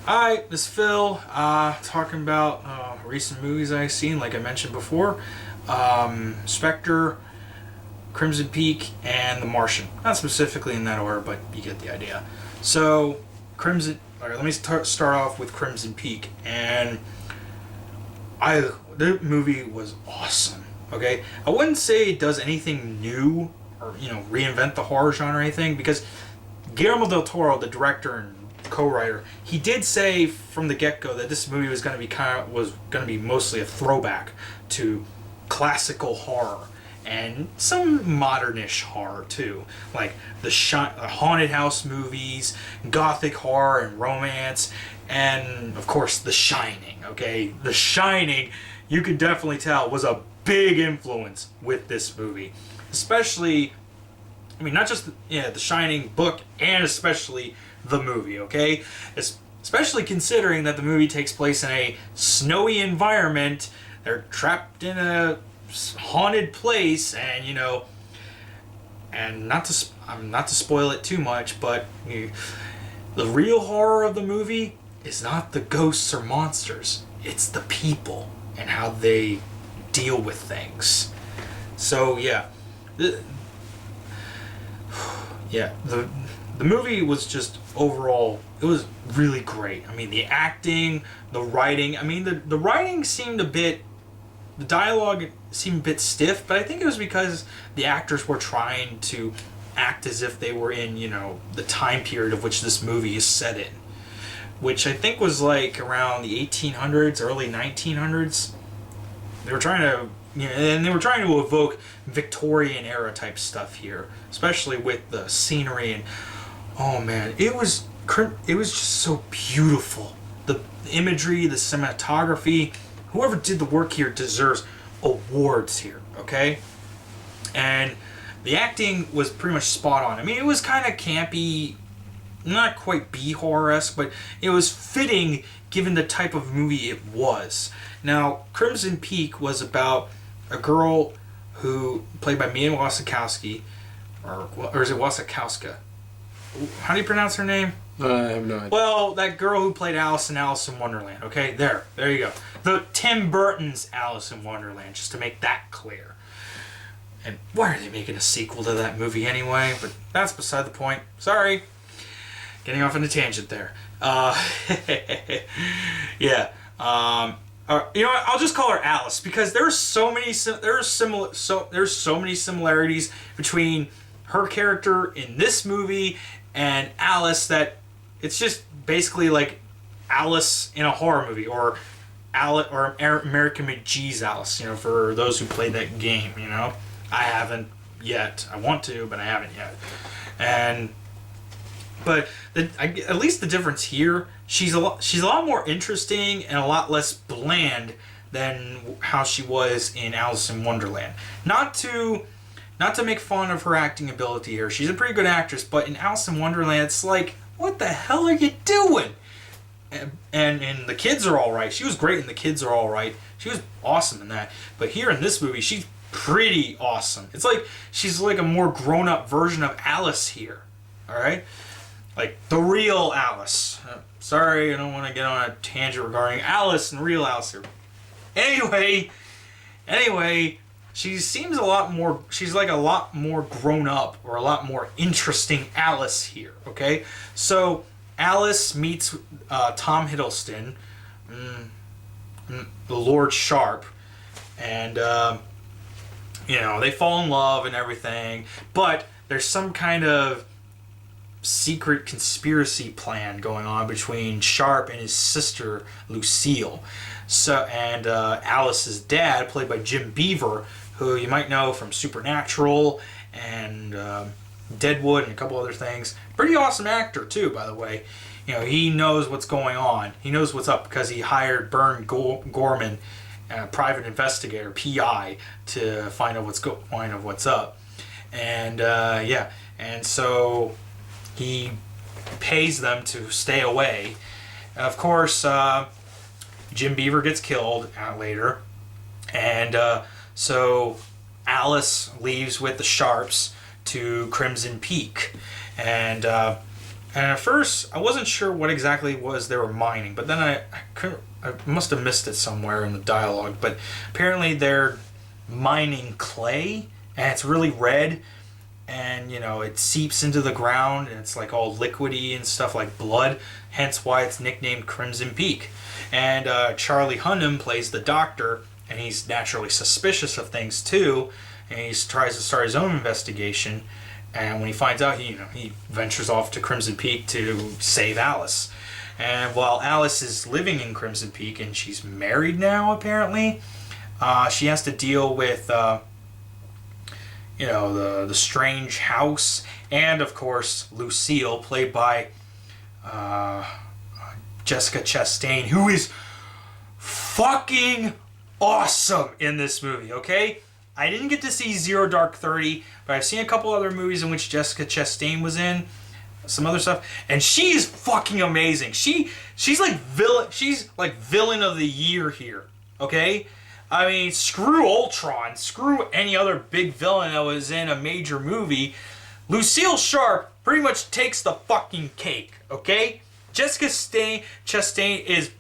Hi, this is Phil. Talking about recent movies I've seen, like I mentioned before. Spectre, Crimson Peak, and The Martian. Not specifically in that order, but you get the idea. So, let me start off with Crimson Peak, and the movie was awesome. Okay, I wouldn't say it does anything new or reinvent the horror genre or anything, because Guillermo del Toro, the director and co-writer, he did say from the get-go that this movie was going to be mostly a throwback to classical horror and some modernish horror too, like the haunted house movies, gothic horror and romance, and of course The Shining. Okay, The Shining, you could definitely tell, was a big influence with this movie, especially. I mean, not just The Shining book, and especially the movie, okay? Especially considering that the movie takes place in a snowy environment. They're trapped in a haunted place, and and not to spoil it too much, but the real horror of the movie is not the ghosts or monsters. It's the people and how they deal with things. So yeah. The movie was just overall, it was really great. I mean, the acting, the writing. I mean, the writing seemed the dialogue seemed a bit stiff, but I think it was because the actors were trying to act as if they were in, the time period of which this movie is set in, which I think was like around the 1800s, early 1900s. They were trying to and they were trying to evoke Victorian era type stuff here, especially with the scenery, and oh man, it was just so beautiful. The imagery, the cinematography, whoever did the work here deserves awards here, okay? And the acting was pretty much spot on. I mean, it was kind of campy, not quite B-horror-esque, but it was fitting given the type of movie it was. Now, Crimson Peak was about a girl who, played by Mia Wasikowska, or is it Wasikowska? How do you pronounce her name? I have no idea. Well, that girl who played Alice in Wonderland. Okay, there you go. The Tim Burton's Alice in Wonderland, just to make that clear. And why are they making a sequel to that movie anyway? But that's beside the point. Sorry, getting off on a tangent there. Yeah. I'll just call her Alice, because there's so many similarities between her character in this movie and Alice that it's just basically like Alice in a horror movie, or American McGee's Alice. For those who played that game. I haven't yet. I want to, but I haven't yet. But at least the difference here, she's a lot more interesting and a lot less bland than how she was in Alice in Wonderland. Not to make fun of her acting ability here. She's a pretty good actress, but in Alice in Wonderland, it's like, what the hell are you doing? And the kids are all right. She was great in The Kids Are All Right. She was awesome in that. But here in this movie, she's pretty awesome. It's like she's like a more grown-up version of Alice here. All right? Like the real Alice. Sorry, I don't want to get on a tangent regarding Alice and real Alice here. Anyway, she seems she's like a lot more grown up, or a lot more interesting Alice here, okay? So Alice meets Tom Hiddleston, the Lord Sharp, and they fall in love and everything, but there's some kind of secret conspiracy plan going on between Sharp and his sister Lucille. And Alice's dad, played by Jim Beaver, who you might know from Supernatural and Deadwood and a couple other things. Pretty awesome actor too, by the way. He knows what's going on. He knows what's up, because he hired Bern Gorman, a private investigator, PI, to find out what's up. And and so he pays them to stay away. And of course, Jim Beaver gets killed later. And so Alice leaves with the Sharps to Crimson Peak. And And at first, I wasn't sure what exactly it was they were mining, but then I must have missed it somewhere in the dialogue. But apparently they're mining clay, and it's really red, and it seeps into the ground, and it's like all liquidy and stuff like blood. Hence why it's nicknamed Crimson Peak. And Charlie Hunnam plays the doctor, and he's naturally suspicious of things too, and he tries to start his own investigation. And when he finds out, he ventures off to Crimson Peak to save Alice. And while Alice is living in Crimson Peak, and she's married now apparently, she has to deal with the strange house, and of course Lucille, played by Jessica Chastain, who is fucking awesome in this movie. Okay, I didn't get to see Zero Dark 30, but I've seen a couple other movies in which Jessica Chastain was in, some other stuff, and she's fucking amazing. She's like villain of the year here. Okay, I mean, screw Ultron, screw any other big villain that was in a major movie. Lucille Sharp pretty much takes the fucking cake. Okay, Jessica Chastain is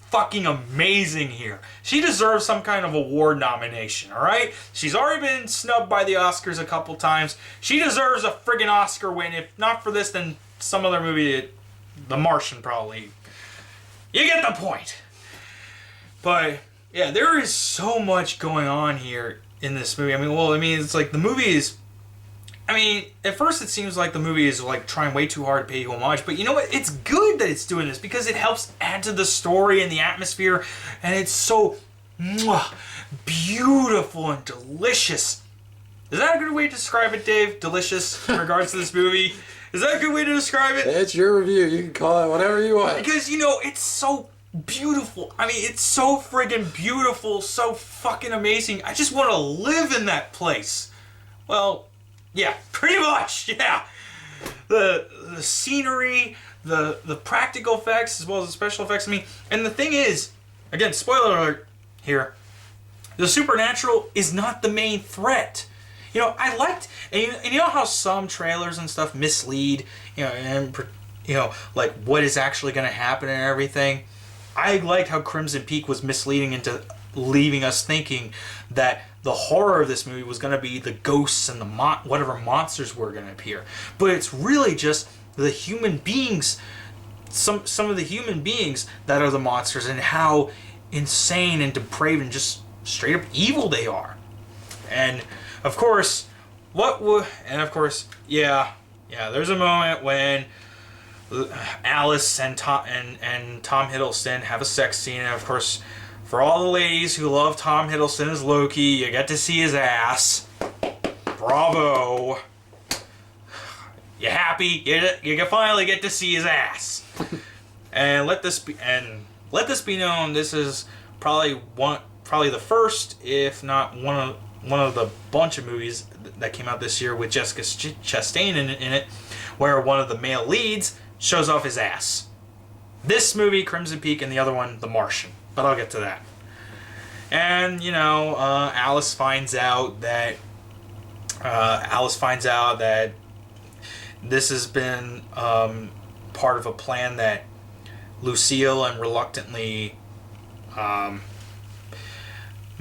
fucking amazing here. She deserves some kind of award nomination, alright? She's already been snubbed by the Oscars a couple times. She deserves a friggin' Oscar win. If not for this, then some other movie, The Martian probably. You get the point. But, yeah, there is so much going on here in this movie. It's like the movie is... at first it seems like the movie is like trying way too hard to pay homage, but you know what? It's good that it's doing this because it helps add to the story and the atmosphere, and it's so beautiful and delicious. Is that a good way to describe it, Dave? Delicious in regards to this movie? Is that a good way to describe it? It's your review. You can call it whatever you want. Because, it's so beautiful. It's so friggin' beautiful, so fucking amazing. I just want to live in that place. Well... yeah, pretty much, yeah. The scenery, the practical effects, as well as the special effects. And the thing is, again, spoiler alert here, the supernatural is not the main threat. I liked, and you know how some trailers and stuff mislead, like what is actually going to happen and everything. I liked how Crimson Peak was misleading into leaving us thinking that the horror of this movie was going to be the ghosts and the whatever monsters were going to appear. But it's really just the human beings, some of the human beings that are the monsters, and how insane and depraved and just straight up evil they are. And of course, there's a moment when Alice and Tom Hiddleston have a sex scene, and of course, for all the ladies who love Tom Hiddleston as Loki, you get to see his ass. Bravo. You happy? You can finally get to see his ass. And let this be known. This is probably the first, if not one of the bunch of movies that came out this year with Jessica Chastain in it, where one of the male leads shows off his ass. This movie, Crimson Peak, and the other one, The Martian. But I'll get to that. And, Alice finds out that this has been part of a plan that Lucille and reluctantly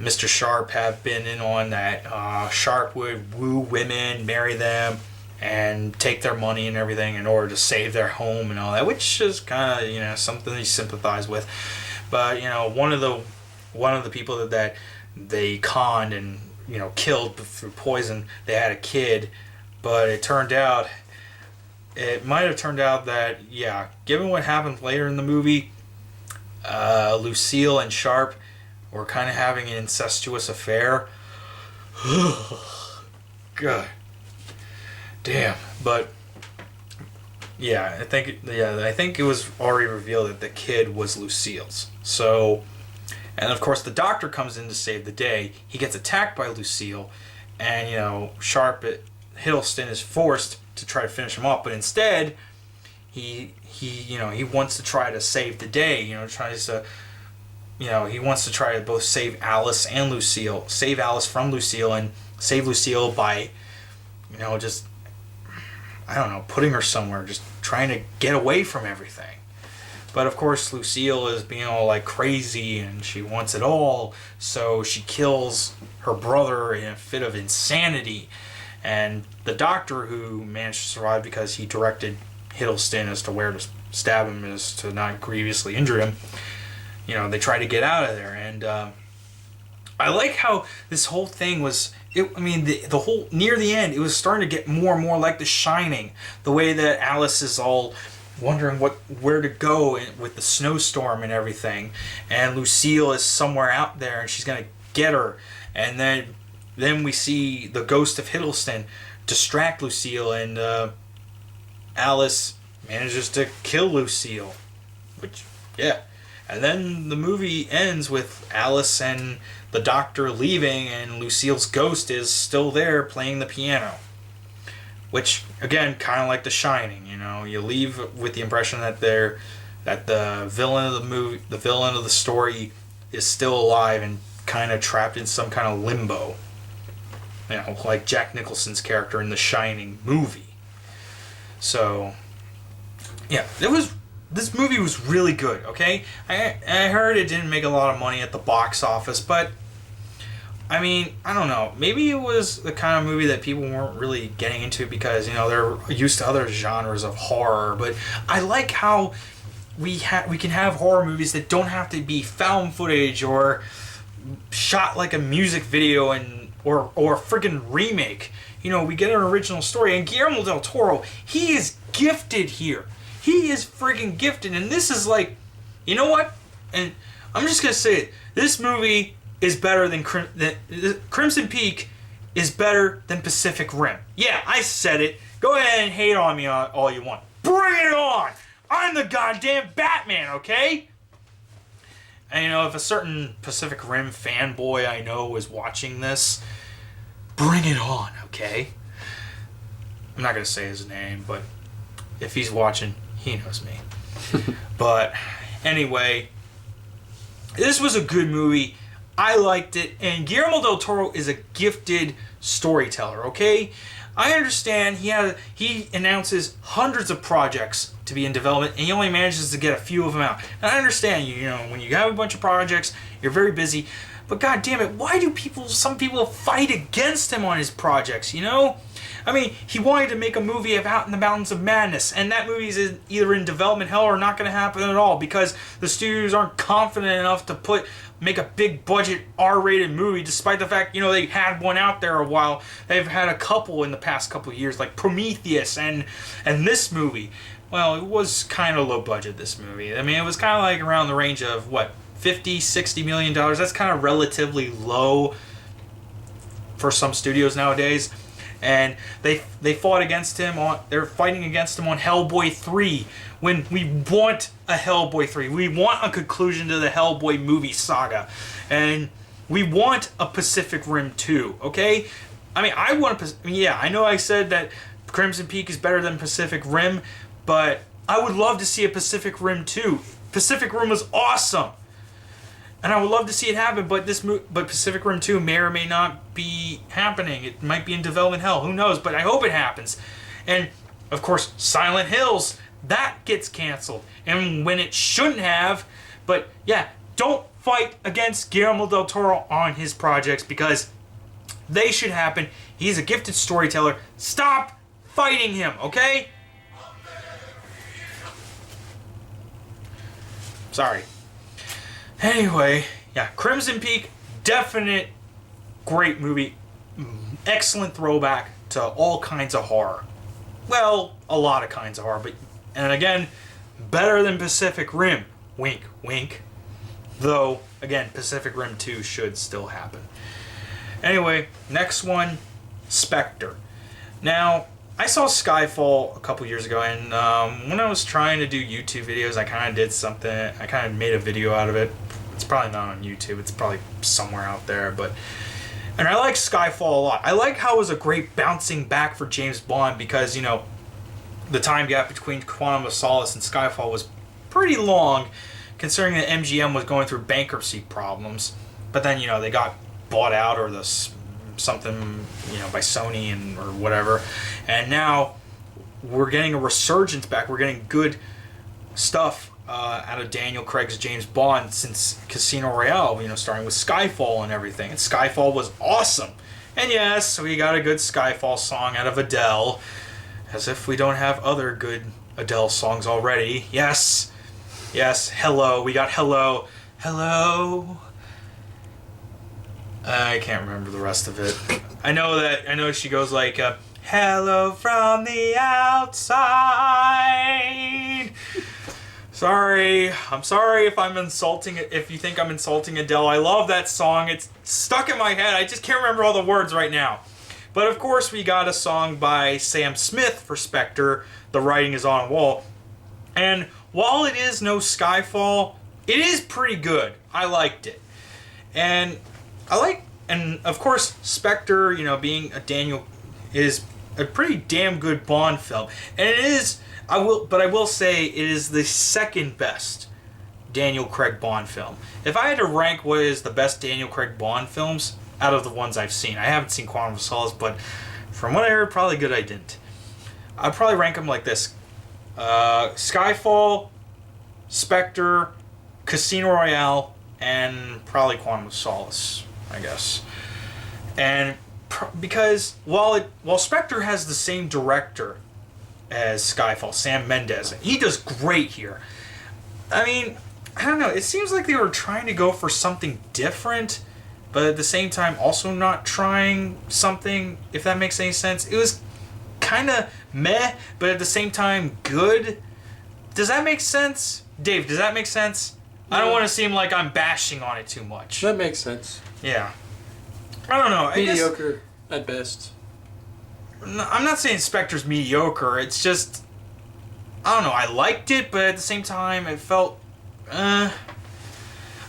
Mr. Sharp have been in on, that Sharp would woo women, marry them, and take their money and everything in order to save their home and all that, which is kind of, something you sympathize with. But, one of the people that they conned and, killed through poison, they had a kid. But it might have turned out that, given what happened later in the movie, Lucille and Sharp were kind of having an incestuous affair. God damn. But I think it was already revealed that the kid was Lucille's. So, and of course the doctor comes in to save the day. He gets attacked by Lucille, and Sharp Hiddleston is forced to try to finish him off, but instead he wants to try to save the day. He wants to try to both save Alice and Lucille, save Alice from Lucille, and save Lucille by just I don't know, putting her somewhere, just trying to get away from everything. But of course, Lucille is being all like crazy and she wants it all, so she kills her brother in a fit of insanity. And the doctor, who managed to survive because he directed Hiddleston as to where to stab him as to not grievously injure him, you know, they try to get out of there. And I like how this whole thing was. The whole near the end, it was starting to get more and more like The Shining. The way that Alice is all wondering where to go with the snowstorm and everything, and Lucille is somewhere out there and she's gonna get her, and then we see the ghost of Hiddleston distract Lucille, and Alice manages to kill Lucille, which, yeah. And then the movie ends with Alice and the doctor leaving, and Lucille's ghost is still there playing the piano. Which, again, kind of like The Shining, you know, you leave with the impression that the villain of the movie, the villain of the story, is still alive and kind of trapped in some kind of limbo. You know, like Jack Nicholson's character in The Shining movie. So, yeah, this movie was really good, okay? I heard it didn't make a lot of money at the box office, but I mean, I don't know. Maybe it was the kind of movie that people weren't really getting into because, you know, they're used to other genres of horror. But I like how we can have horror movies that don't have to be found footage or shot like a music video or a friggin' remake. You know, we get an original story. And Guillermo del Toro, he is gifted here. He is friggin' gifted. And this is like, you know what? And I'm just going to say it. This movie is better than Crimson Peak is better than Pacific Rim. Yeah, I said it. Go ahead and hate on me all you want. Bring it on! I'm the goddamn Batman, okay? And you know, if a certain Pacific Rim fanboy I know is watching this, bring it on, okay? I'm not going to say his name, but if he's watching, he knows me. But anyway, this was a good movie. I liked it, and Guillermo del Toro is a gifted storyteller, okay? I understand he announces hundreds of projects to be in development, and he only manages to get a few of them out. And I understand, you know, when you have a bunch of projects, you're very busy, but god damn it, why do some people fight against him on his projects, you know? I mean, he wanted to make a movie of Out in the Mountains of Madness, and that movie is either in development hell or not going to happen at all because the studios aren't confident enough to make a big budget R-rated movie, despite the fact, you know, they had one out there a while. They've had a couple in the past couple of years, like Prometheus and this movie. Well, it was kind of low budget, this movie. I mean, it was kind of like around the range of, what, $50-60 million? That's kind of relatively low for some studios nowadays. And they fought against him they're fighting against him on Hellboy 3 when we want a Hellboy 3. We want a conclusion to the Hellboy movie saga. And we want a Pacific Rim 2, okay? I mean, I know I said that Crimson Peak is better than Pacific Rim, but I would love to see a Pacific Rim 2. Pacific Rim was awesome. And I would love to see it happen, but Pacific Rim 2 may or may not be happening. It might be in development hell. Who knows? But I hope it happens. And, of course, Silent Hills, that gets canceled. And when it shouldn't have. But, yeah, don't fight against Guillermo del Toro on his projects because they should happen. He's a gifted storyteller. Stop fighting him, okay? Sorry. Anyway, yeah, Crimson Peak, definite great movie. Excellent throwback to all kinds of horror. Well, a lot of kinds of horror, and again, better than Pacific Rim. Wink, wink. Though, again, Pacific Rim 2 should still happen. Anyway, next one, Spectre. Now, I saw Skyfall a couple years ago, and when I was trying to do YouTube videos, I kind of did something. I kind of made a video out of it. It's probably not on YouTube. It's probably somewhere out there. And I like Skyfall a lot. I like how it was a great bouncing back for James Bond because, you know, the time gap between Quantum of Solace and Skyfall was pretty long, considering that MGM was going through bankruptcy problems. But then, you know, they got bought out or something, you know, by Sony or whatever. And now we're getting a resurgence back. We're getting good stuff out of Daniel Craig's James Bond since Casino Royale, starting with Skyfall and everything. And Skyfall was awesome. And yes, we got a good Skyfall song out of Adele. As if we don't have other good Adele songs already. Yes. Yes, Hello. We got Hello. Hello. I can't remember the rest of it. I know she goes like, hello from the outside. I'm sorry if I'm insulting it. If you think I'm insulting Adele, I love that song. It's stuck in my head. I just can't remember all the words right now. But of course, we got a song by Sam Smith for Spectre. The Writing Is on a Wall, and while it is no Skyfall, it is pretty good. I liked it, and of course, Spectre. Being a Daniel is a pretty damn good Bond film, and it is. I will say it is the second best Daniel Craig Bond film. If I had to rank what is the best Daniel Craig Bond films out of the ones I've seen, I haven't seen Quantum of Solace, but from what I heard, probably good I didn't. I'd probably rank them like this: Skyfall, Spectre, Casino Royale, and probably Quantum of Solace, I guess. And because while Spectre has the same director as Skyfall, Sam Mendes, he does great here. I mean, I don't know. It seems like they were trying to go for something different, but at the same time also not trying something, if that makes any sense. It was kind of meh, but at the same time good. Does that make sense? Dave, does that make sense? Yeah. I don't want to seem like I'm bashing on it too much. That makes sense. Yeah. I don't know. Mediocre at best. I'm not saying Spectre's mediocre. It's just, I don't know. I liked it, but at the same time, it felt, I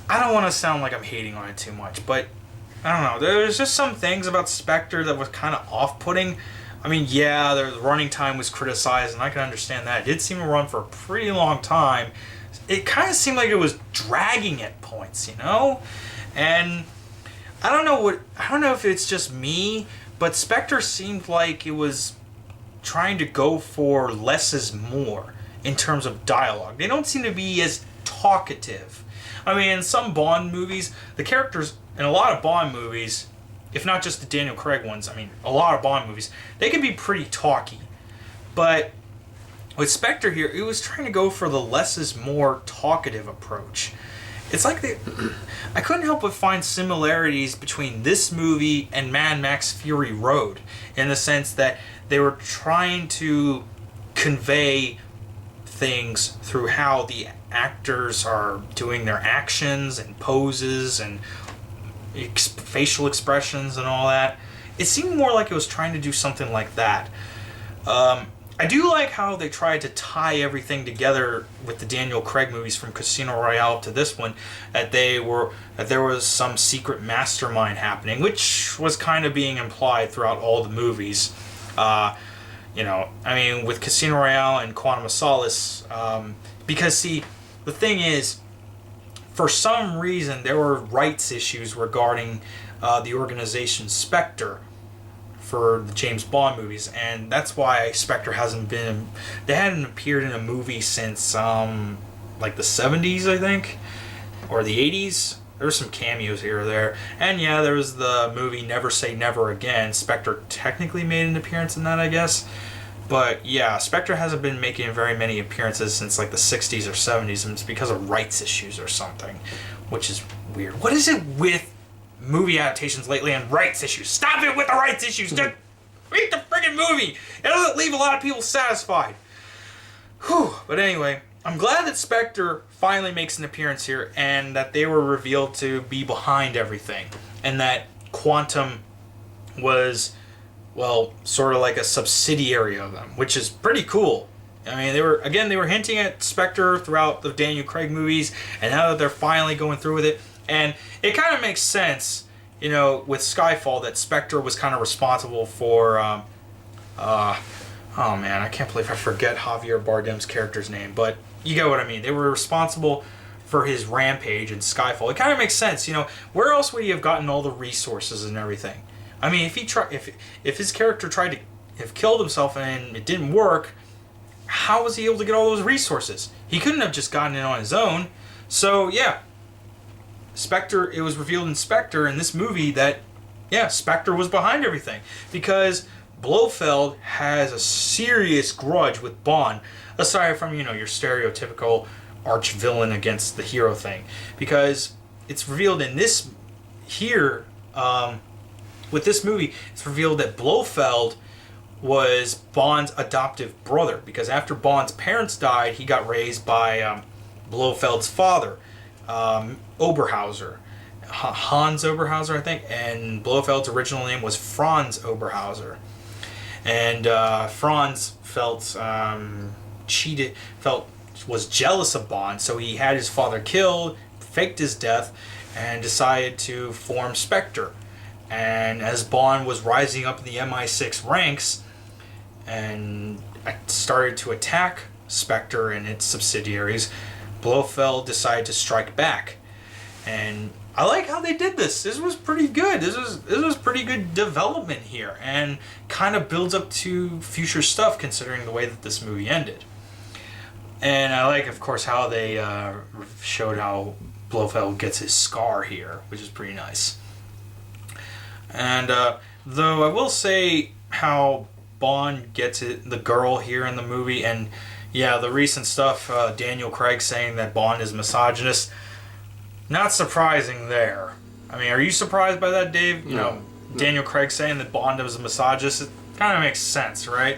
don't want to sound like I'm hating on it too much, but I don't know. There's just some things about Spectre that was kind of off-putting. I mean, yeah, the running time was criticized, and I can understand that. It did seem to run for a pretty long time. It kind of seemed like it was dragging at points, And I don't know if it's just me, but Spectre seemed like it was trying to go for less is more in terms of dialogue. They don't seem to be as talkative. I mean, in some Bond movies, the characters in a lot of Bond movies, if not just the Daniel Craig ones, I mean, a lot of Bond movies, they can be pretty talky. But with Spectre here, it was trying to go for the less is more talkative approach. It's like I couldn't help but find similarities between this movie and Mad Max Fury Road, in the sense that they were trying to convey things through how the actors are doing their actions and poses and facial expressions and all that. It seemed more like it was trying to do something like that. I do like how they tried to tie everything together with the Daniel Craig movies from Casino Royale to this one, that there was some secret mastermind happening, which was kind of being implied throughout all the movies. I mean, with Casino Royale and Quantum of Solace, because see, the thing is, for some reason, there were rights issues regarding the organization Spectre for the James Bond movies, and that's why Spectre they hadn't appeared in a movie since like the 70s, I think, or the 80s. There were some cameos here or there, and yeah, there was the movie Never Say Never Again. Spectre technically made an appearance in that, I guess, but yeah, Spectre hasn't been making very many appearances since like the 60s or 70s, and it's because of rights issues or something, which is weird. What is it with movie adaptations lately and rights issues? Stop it with the rights issues! Just read the friggin' movie! It doesn't leave a lot of people satisfied. Whew. But anyway, I'm glad that Spectre finally makes an appearance here, and that they were revealed to be behind everything, and that Quantum was, well, sort of like a subsidiary of them, which is pretty cool. I mean, they were hinting at Spectre throughout the Daniel Craig movies, and now that they're finally going through with it, and it kind of makes sense, with Skyfall, that Spectre was kind of responsible for, oh man, I can't believe I forget Javier Bardem's character's name, but you get what I mean. They were responsible for his rampage in Skyfall. It kind of makes sense, where else would he have gotten all the resources and everything? I mean, if his character tried to have killed himself and it didn't work, how was he able to get all those resources? He couldn't have just gotten it on his own. So, yeah. Spectre, it was revealed in Spectre in this movie that, yeah, Spectre was behind everything. Because Blofeld has a serious grudge with Bond, aside from, your stereotypical arch villain against the hero thing. Because it's revealed in this, here, with this movie, it's revealed that Blofeld was Bond's adoptive brother, because after Bond's parents died, he got raised by Blofeld's father, Oberhauser, Hans Oberhauser, I think, and Blofeld's original name was Franz Oberhauser, and Franz felt was jealous of Bond, so he had his father killed, faked his death, and decided to form Spectre. And as Bond was rising up in the MI6 ranks and started to attack Spectre and its subsidiaries, Blofeld decided to strike back. And I like how they did this. This was pretty good. This was pretty good development here, and kind of builds up to future stuff considering the way that this movie ended. And I like, of course, how they showed how Blofeld gets his scar here, which is pretty nice. And though I will say how Bond gets the girl here in the movie, and yeah, the recent stuff, Daniel Craig saying that Bond is misogynist, not surprising there. I mean, are you surprised by that, Dave? No. Daniel Craig saying that Bond was a misogynist, it kind of makes sense, right?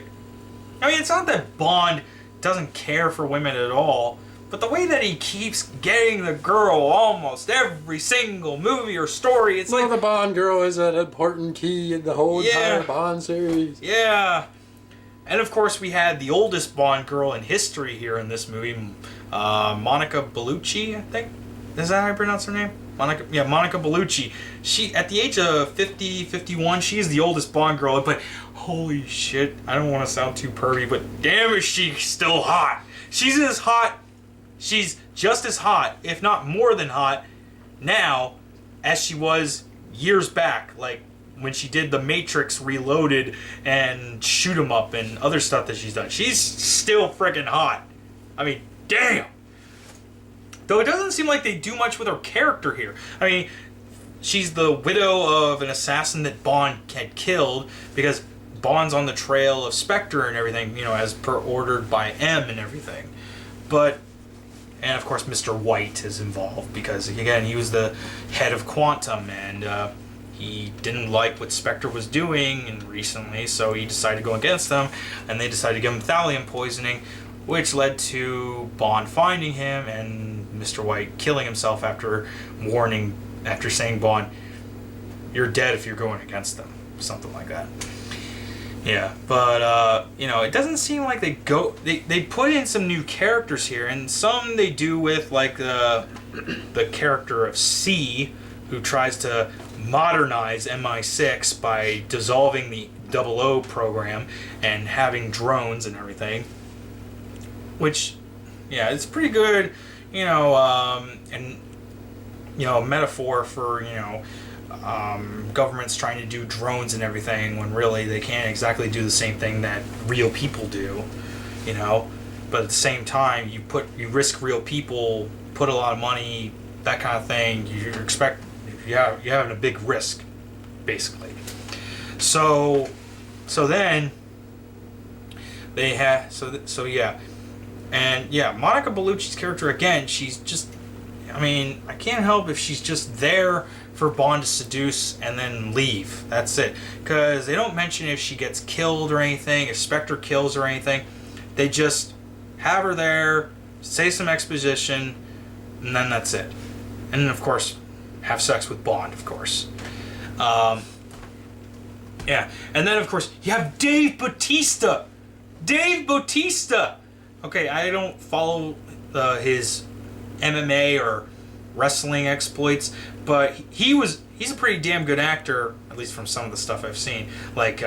I mean, it's not that Bond doesn't care for women at all, but the way that he keeps getting the girl almost every single movie or story, it's like... the Bond girl is an important key in the whole entire Bond series. Yeah. And of course we had the oldest Bond girl in history here in this movie, Monica Bellucci, I think. Is that how you pronounce her name? Monica Bellucci. She, at the age of 51, she's the oldest Bond girl, but holy shit, I don't want to sound too pervy, but damn is she still hot. She's just as hot, if not more than hot, now as she was years back, like when she did The Matrix Reloaded and Shoot 'em Up and other stuff that she's done. She's still freaking hot. I mean, damn. Though it doesn't seem like they do much with her character here. I mean, she's the widow of an assassin that Bond had killed, because Bond's on the trail of Spectre and everything, as per ordered by M and everything. But, and of course Mr. White is involved, because again, he was the head of Quantum, and he didn't like what Spectre was doing and recently, so he decided to go against them, and they decided to give him thallium poisoning, which led to Bond finding him and Mr. White killing himself after saying, Bond, you're dead if you're going against them. Something like that. Yeah, but, it doesn't seem like they put in some new characters here, and some they do with, like, the character of C, who tries to modernize MI6 by dissolving the 00 program and having drones and everything. Which, yeah, it's pretty good, and, a metaphor for, governments trying to do drones and everything when really they can't exactly do the same thing that real people do, But at the same time, you risk real people, put a lot of money, that kind of thing. You're having a big risk, basically. So then they had yeah. And yeah, Monica Bellucci's character, again, she's just, I can't help if she's just there for Bond to seduce and then leave. That's it. Because they don't mention if she gets killed or anything, if Spectre kills or anything. They just have her there, say some exposition, and then that's it. And then, of course, have sex with Bond, of course. Yeah. And then, of course, you have Dave Bautista. Dave Bautista! Okay, I don't follow his MMA or wrestling exploits, but he's a pretty damn good actor, at least from some of the stuff I've seen. Like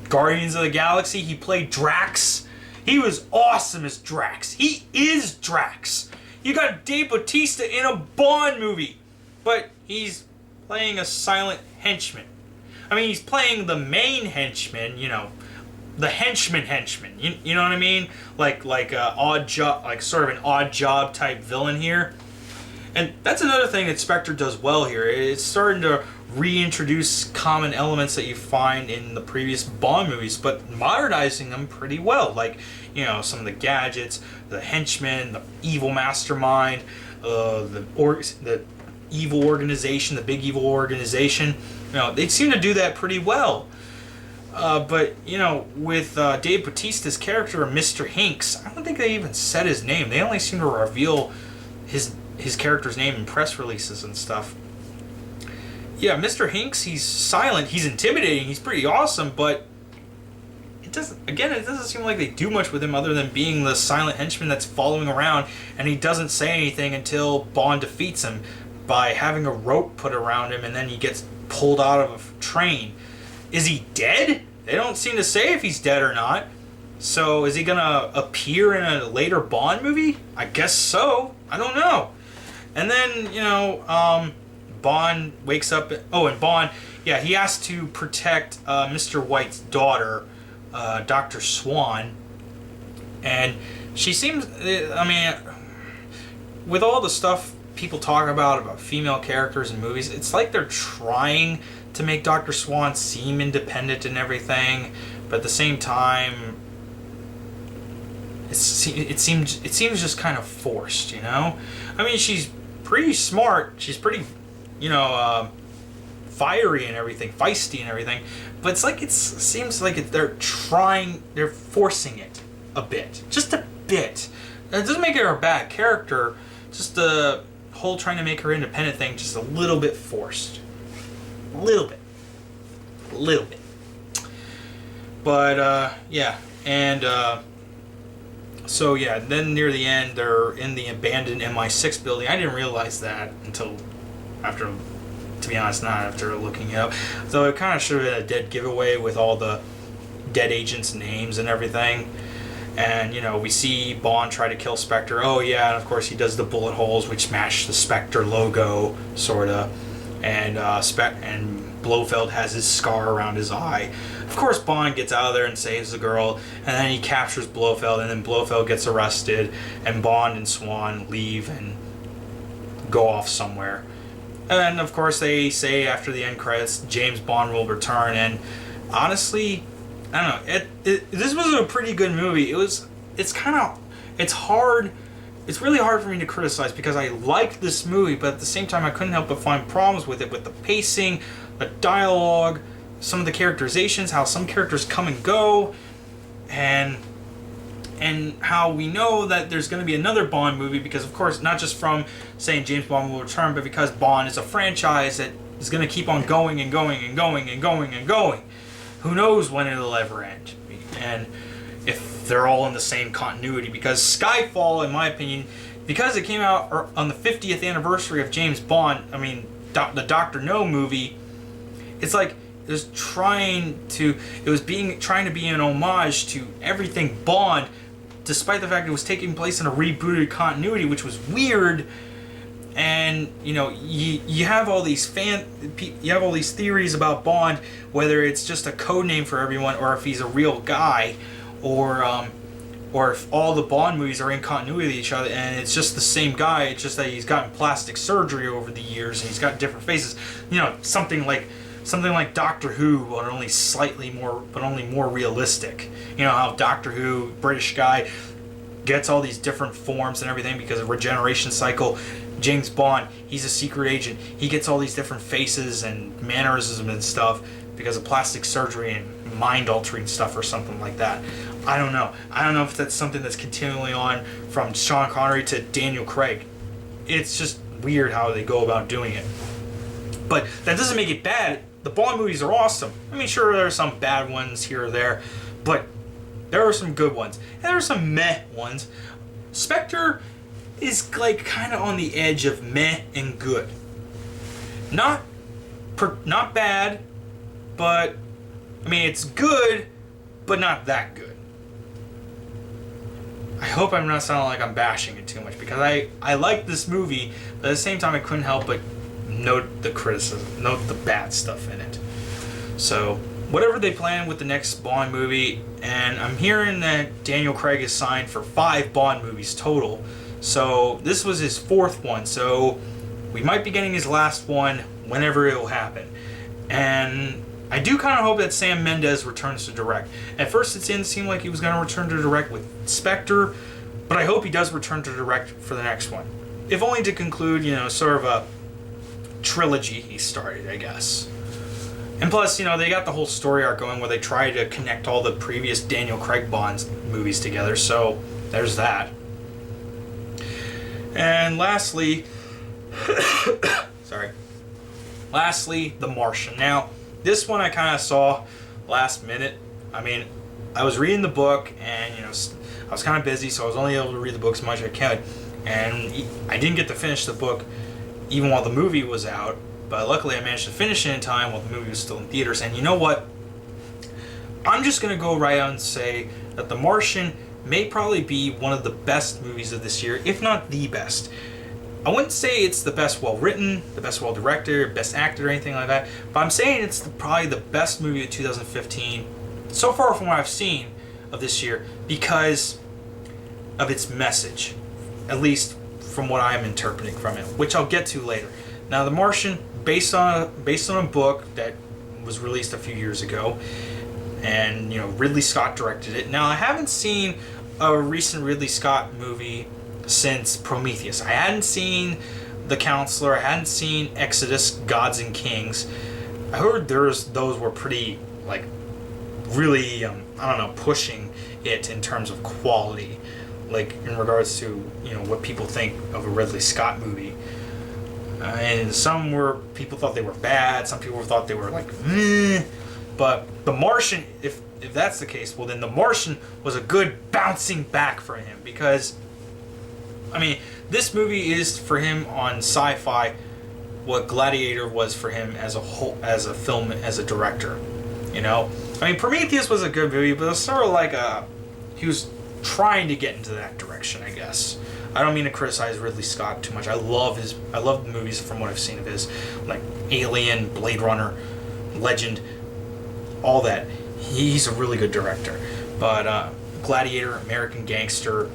Guardians of the Galaxy, he played Drax. He was awesome as Drax. He is Drax. You got Dave Bautista in a Bond movie, but he's playing a silent henchman. He's playing the main henchman, the henchman. You know what I mean? Like odd job, like sort of an odd job type villain here. And that's another thing that Spectre does well here. It's starting to reintroduce common elements that you find in the previous Bond movies, but modernizing them pretty well. Like, you know, some of the gadgets, the henchmen, the evil mastermind, the evil organization, the big evil organization. You know, they seem to do that pretty well. But, you know, with Dave Bautista's character, Mr. Hinks, I don't think they even said his name. They only seem to reveal his character's name in press releases and stuff. Yeah, Mr. Hinks, he's silent, he's intimidating, he's pretty awesome, but it doesn't seem like they do much with him other than being the silent henchman that's following around, and he doesn't say anything until Bond defeats him by having a rope put around him, and then he gets pulled out of a train. Is he dead? They don't seem to say if he's dead or not. So is he gonna appear in a later Bond movie? I guess so. I don't know. And then, you know, Bond wakes up. And Bond, yeah, he has to protect Mr. White's daughter, Dr. Swan. And she seems, I mean, with all the stuff people talk about female characters in movies, it's like they're trying to make Dr. Swan seem independent and everything, but at the same time, it seems just kind of forced, you know? I mean, she's pretty smart, she's pretty, you know, fiery and everything, feisty and everything, but it seems like they're forcing it a bit, just a bit. It doesn't make her a bad character, just the whole trying to make her independent thing just a little bit forced. A little bit. But, yeah, and, so yeah, then near the end, they're in the abandoned MI6 building. I didn't realize that until after, to be honest, not after looking it up. So it kind of should have been a dead giveaway with all the dead agents' names and everything. And, you know, we see Bond try to kill Spectre. Oh yeah, and of course he does the bullet holes, which match the Spectre logo, sorta. And Blofeld has his scar around his eye. Of course, Bond gets out of there and saves the girl, and then he captures Blofeld, and then Blofeld gets arrested, and Bond and Swan leave and go off somewhere. And of course, they say after the end credits, James Bond will return. And honestly, I don't know. This was a pretty good movie. It's hard. It's really hard for me to criticize because I liked this movie, but at the same time I couldn't help but find problems with it, with the pacing, the dialogue, some of the characterizations, how some characters come and go, and how we know that there's going to be another Bond movie because, of course, not just from saying James Bond will return, but because Bond is a franchise that is going to keep on going and going and going and going and going. Who knows when it'll ever end, and if they're all in the same continuity, because Skyfall, in my opinion, because it came out on the 50th anniversary of James Bond, I mean, the Dr. No movie, it's like it was trying to be an homage to everything Bond, despite the fact it was taking place in a rebooted continuity, which was weird. And you know, you have all these theories about Bond, whether it's just a code name for everyone, or if he's a real guy, or if all the Bond movies are in continuity with each other, and it's just the same guy. It's just that he's gotten plastic surgery over the years, and he's got different faces. You know, something like Doctor Who, but only more realistic. You know how Doctor Who, British guy, gets all these different forms and everything because of regeneration cycle. James Bond, he's a secret agent. He gets all these different faces and mannerisms and stuff because of plastic surgery and mind-altering stuff or something like that. I don't know. I don't know if that's something that's continually on from Sean Connery to Daniel Craig. It's just weird how they go about doing it. But that doesn't make it bad. The Bond movies are awesome. I mean, sure, there are some bad ones here or there, but there are some good ones. And there are some meh ones. Spectre is like kind of on the edge of meh and good. Not bad, but I mean, it's good, but not that good. I hope I'm not sounding like I'm bashing it too much, because I like this movie, but at the same time I couldn't help but note the criticism, note the bad stuff in it. So whatever they plan with the next Bond movie, and I'm hearing that Daniel Craig is signed for 5 Bond movies total. So this was his 4th one, so we might be getting his last one whenever it will happen. And I do kind of hope that Sam Mendes returns to direct. At first it didn't seem like he was going to return to direct with Spectre, but I hope he does return to direct for the next one. If only to conclude, sort of a trilogy he started, I guess. And plus, they got the whole story arc going where they try to connect all the previous Daniel Craig Bond movies together, so there's that. And lastly, lastly, The Martian. Now, this one I kind of saw last minute. I mean, I was reading the book, and I was kind of busy, so I was only able to read the book as much as I could. And I didn't get to finish the book even while the movie was out, but luckily I managed to finish it in time while the movie was still in theaters. And you know what? I'm just going to go right out and say that The Martian may probably be one of the best movies of this year, if not the best. I wouldn't say it's the best well-written, the best well-directed, best acted, or anything like that, but I'm saying it's probably the best movie of 2015 so far from what I've seen of this year because of its message, at least from what I'm interpreting from it, which I'll get to later. Now, The Martian, based on a book that was released a few years ago, and Ridley Scott directed it. Now, I haven't seen a recent Ridley Scott movie since Prometheus. I hadn't seen The Counselor. I hadn't seen Exodus, Gods and Kings. I heard those were pretty, really, pushing it in terms of quality, in regards to, what people think of a Ridley Scott movie. And some people thought they were bad, some people thought they were meh. But The Martian, if that's the case, well then The Martian was a good bouncing back for him because, this movie is for him on sci-fi what Gladiator was for him as a whole, as a film, as a director. Prometheus was a good movie, but it was sort of he was trying to get into that direction, I guess. I don't mean to criticize Ridley Scott too much. I love the movies from what I've seen of his, like Alien, Blade Runner, Legend, all that. He's a really good director. But Gladiator, American Gangster,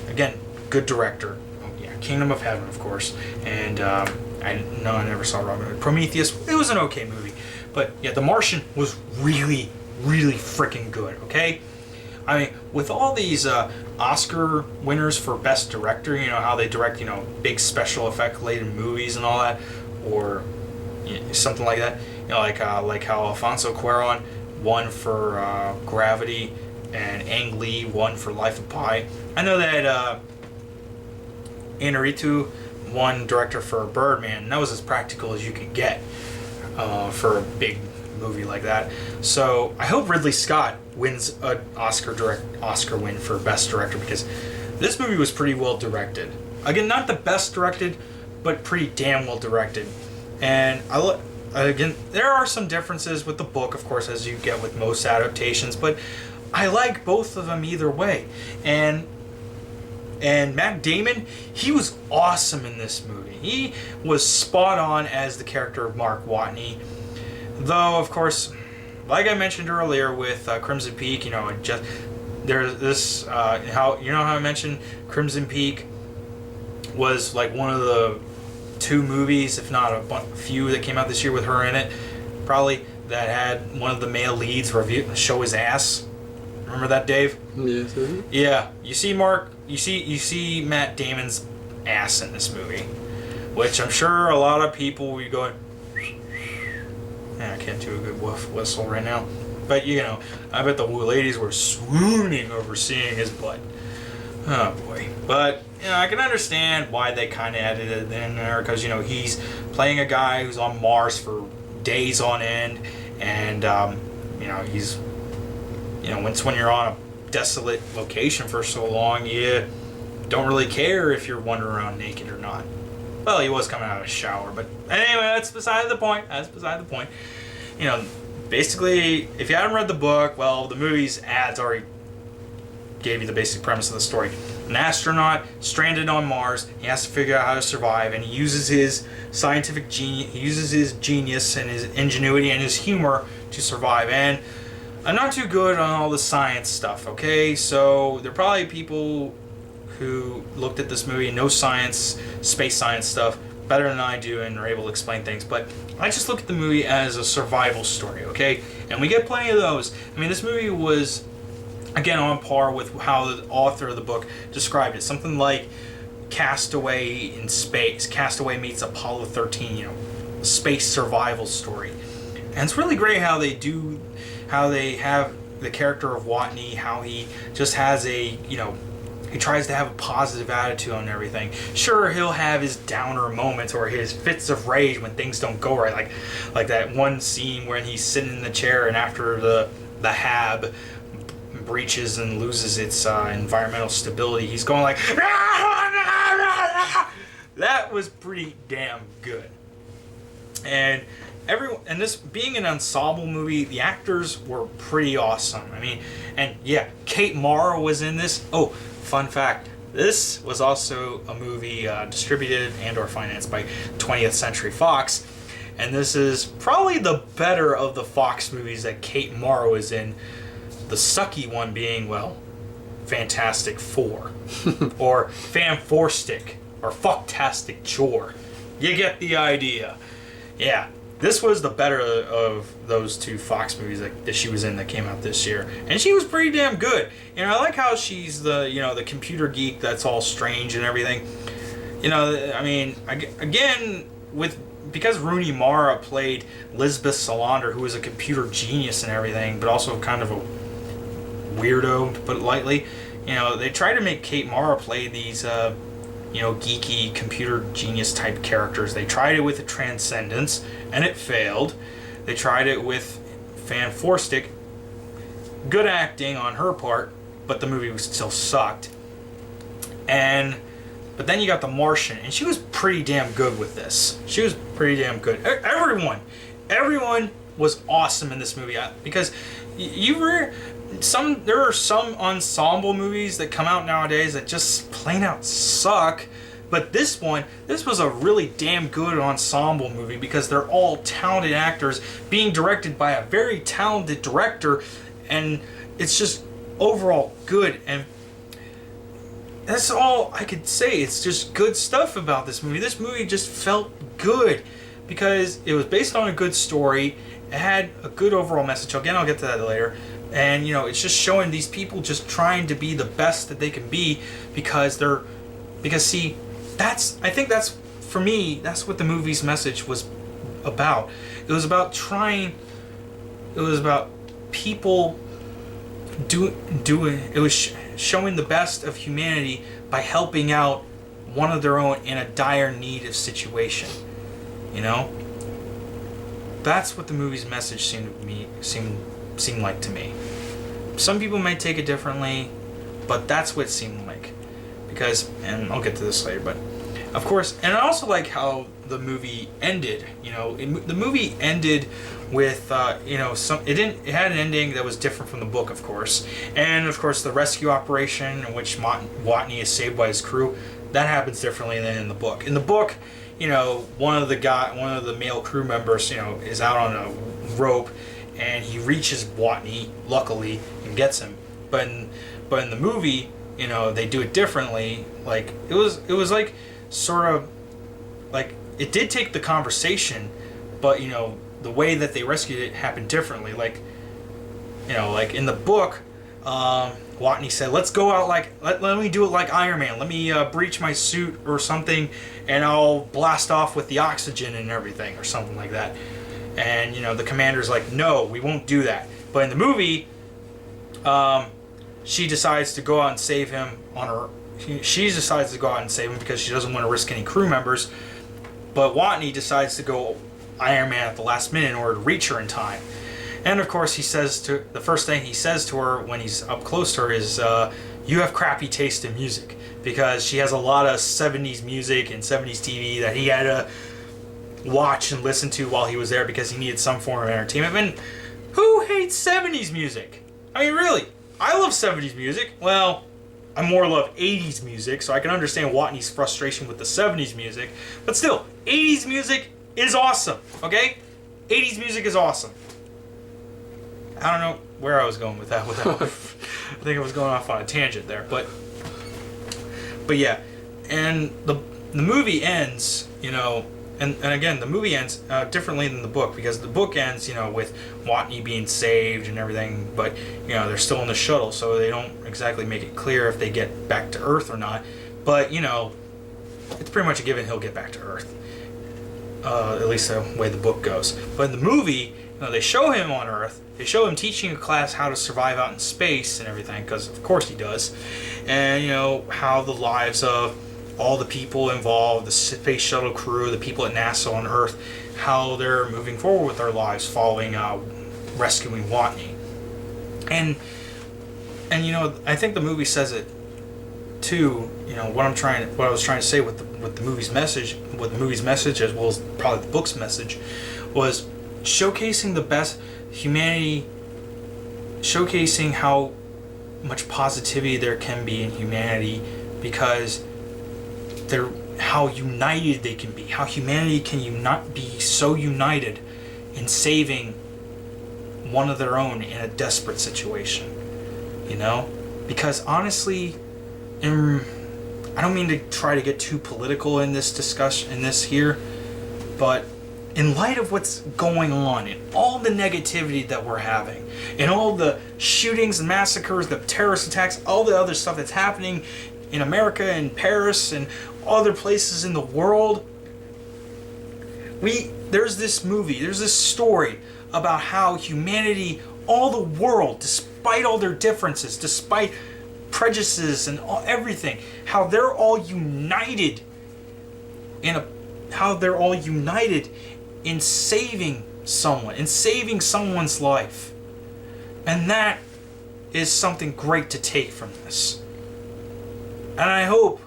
again, good director. Oh, yeah, Kingdom of Heaven, of course. And I never saw Robin Hood. Prometheus, it was an okay movie. But yeah, The Martian was really, really freaking good, okay? With all these Oscar winners for Best Director, how they direct, big special effect-related movies and all that, or something like that. Like how Alfonso Cuarón won for Gravity and Ang Lee won for Life of Pi. I know that Inarritu won director for Birdman, and that was as practical as you could get for a big movie like that. So I hope Ridley Scott wins an Oscar win for Best Director because this movie was pretty well directed. Again, not the best directed, but pretty damn well directed. And again, there are some differences with the book, of course, as you get with most adaptations, but I like both of them either way. And Matt Damon, he was awesome in this movie. He was spot on as the character of Mark Watney. Though, of course, like I mentioned earlier with Crimson Peak, there's this, how I mentioned Crimson Peak was like one of the 2 movies, if not a few, that came out this year with her in it, probably, that had one of the male leads show his ass. Remember that, Dave? Yes. Mm-hmm. Yeah. You see Matt Damon's ass in this movie, which I'm sure a lot of people will be going, I can't do a good whistle right now. But, I bet the ladies were swooning over seeing his butt. Oh, boy. But, I can understand why they kind of added it in there, because, he's playing a guy who's on Mars for days on end, and, he's, when you're on a desolate location for so long, you don't really care if you're wandering around naked or not. Well, he was coming out of a shower, but anyway, that's beside the point. Basically, if you haven't read the book, well, the movie's ads already gave you the basic premise of the story. An astronaut stranded on Mars, he has to figure out how to survive, and he uses his scientific genius, he uses his genius and his ingenuity and his humor to survive. And I'm not too good on all the science stuff, okay? So there are probably people who looked at this movie and know science, space science stuff better than I do and are able to explain things. But I just look at the movie as a survival story, okay? And we get plenty of those. I mean, this movie was, again, on par with how the author of the book described it. Something like Castaway in space. Castaway meets Apollo 13, you know, space survival story. And it's really great how they have the character of Watney, how he just has a, you know, he tries to have a positive attitude on everything. Sure, he'll have his downer moments or his fits of rage when things don't go right, like that one scene when he's sitting in the chair and after the hab breaches and loses its environmental stability, he's going like, that was pretty damn good. And this being an ensemble movie, the actors were pretty awesome. I mean, and yeah, Kate Mara was in this. Oh, fun fact, this was also a movie distributed and or financed by 20th Century Fox, and this is probably the better of the Fox movies that Kate Mara was in. The sucky one being, well, Fantastic Four, or Fanforstic, or Fucktastic Chore. You get the idea. Yeah, this was the better of those two Fox movies that she was in that came out this year, and she was pretty damn good. You know, I like how she's the computer geek that's all strange and everything. You know, I mean, again, because Rooney Mara played Lisbeth Salander, who was a computer genius and everything, but also kind of a weirdo, to put it lightly. You know, they try to make Kate Mara play these geeky computer genius type characters. They tried it with the Transcendence and it failed. They tried it with Fanforstic. Good acting on her part, but the movie still sucked. But then you got the Martian, and she was pretty damn good with this. She was pretty damn good. Everyone was awesome in this movie, because there are some ensemble movies that come out nowadays that just plain out suck. But this was a really damn good ensemble movie because they're all talented actors being directed by a very talented director, and it's just overall good. And that's all I could say. It's just good stuff about this movie. This movie just felt good because it was based on a good story. It had a good overall message. Again, I'll get to that later. And, it's just showing these people just trying to be the best that they can be because I think that's, for me, that's what the movie's message was about. It was about people it was showing the best of humanity by helping out one of their own in a dire need of situation. That's what the movie's message seemed like to me. Some people may take it differently, but that's what it seemed like. And I'll get to this later, but of course, and I also like how the movie ended. The movie ended with it had an ending that was different from the book, of course, and of course the rescue operation in which Watney is saved by his crew, that happens differently than in the book. In the book, one of the male crew members, is out on a rope, and he reaches Watney, luckily, and gets him. But in the movie, they do it differently. Like it was like sort of like it did take the conversation, but the way that they rescued it happened differently. Like in the book, Watney said, "Let's go out let me do it like Iron Man. Let me breach my suit or something, and I'll blast off with the oxygen and everything," or something like that. And the commander's like, "No, we won't do that." But in the movie, she decides to go out and save him She decides to go out and save him because she doesn't want to risk any crew members. But Watney decides to go Iron Man at the last minute in order to reach her in time. And of course, the first thing he says to her when he's up close to her is, "You have crappy taste in music," because she has a lot of 70s music and 70s TV that he had to watch and listen to while he was there because he needed some form of entertainment. And who hates 70s music? I mean, really, I love 70s music. Well, I more love 80s music, so I can understand Watney's frustration with the 70s music. But still, 80s music is awesome, okay? 80s music is awesome. I don't know where I was going with that. I think I was going off on a tangent there, but yeah, and the movie ends, you know, and again, the movie ends differently than the book, because the book ends, you know, with Watney being saved and everything, but, you know, they're still in the shuttle, so they don't exactly make it clear if they get back to Earth or not. But, you know, it's pretty much a given he'll get back to Earth. At least the way the book goes. But in the movie, you know, they show him on Earth. They show him teaching a class how to survive out in space and everything, because of course he does. And, you know, how the lives of all the people involved, the space shuttle crew, the people at NASA on Earth, how they're moving forward with their lives following rescuing Watney. And you know, I think the movie says it too. You know, what I was trying to say with the movie's message, as well as probably the book's message, was showcasing the best humanity, showcasing how much positivity there can be in humanity, because how united they can be, how humanity can not be so united in saving one of their own in a desperate situation, you know? Because honestly, I don't mean to try to get too political in this discussion, in this here, but in light of what's going on, and all the negativity that we're having, and all the shootings and massacres, the terrorist attacks, all the other stuff that's happening in America and Paris and other places in the world, there's this story about how humanity, all the world, despite all their differences, despite prejudices and everything, how they're all united in saving someone, in saving someone's life. And that is something great to take from this. And I hope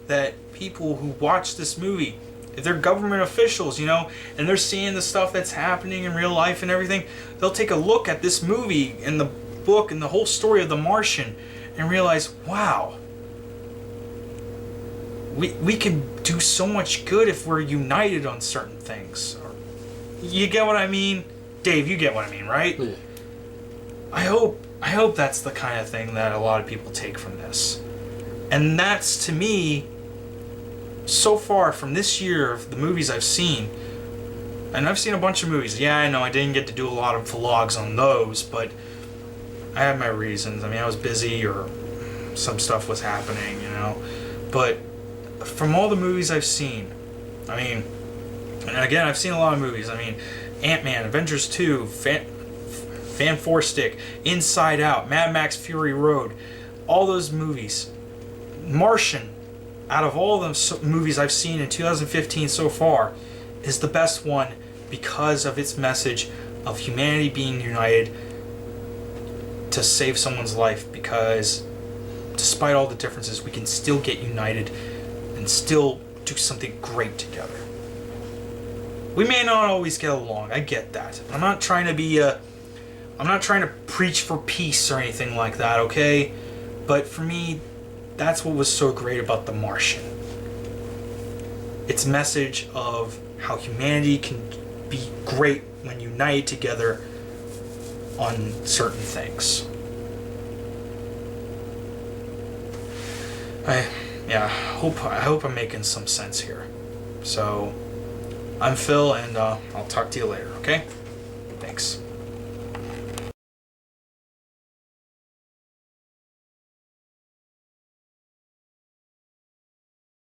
that people who watch this movie, if they're government officials, you know, and they're seeing the stuff that's happening in real life and everything, they'll take a look at this movie and the book and the whole story of The Martian and realize, wow, we can do so much good if we're united on certain things. You get what I mean? Dave, you get what I mean, right? Yeah. I hope that's the kind of thing that a lot of people take from this. And that's, to me, so far from this year of the movies I've seen, and I've seen a bunch of movies. Yeah, I know I didn't get to do a lot of vlogs on those, but I had my reasons. I mean, I was busy or some stuff was happening, you know. But from all the movies I've seen, I mean, and again, I've seen a lot of movies. I mean, Ant-Man, Avengers 2, Fan Four Stick, Inside Out, Mad Max Fury Road, all those movies. Martian, out of all the movies I've seen in 2015 so far, is the best one because of its message of humanity being united to save someone's life, because despite all the differences, we can still get united and still do something great together. We may not always get along, I get that. I'm not trying to preach for peace or anything like that, okay? But for me, that's what was so great about The Martian. Its message of how humanity can be great when united together on certain things. I hope I'm making some sense here. So, I'm Phil, and I'll talk to you later, okay? Thanks.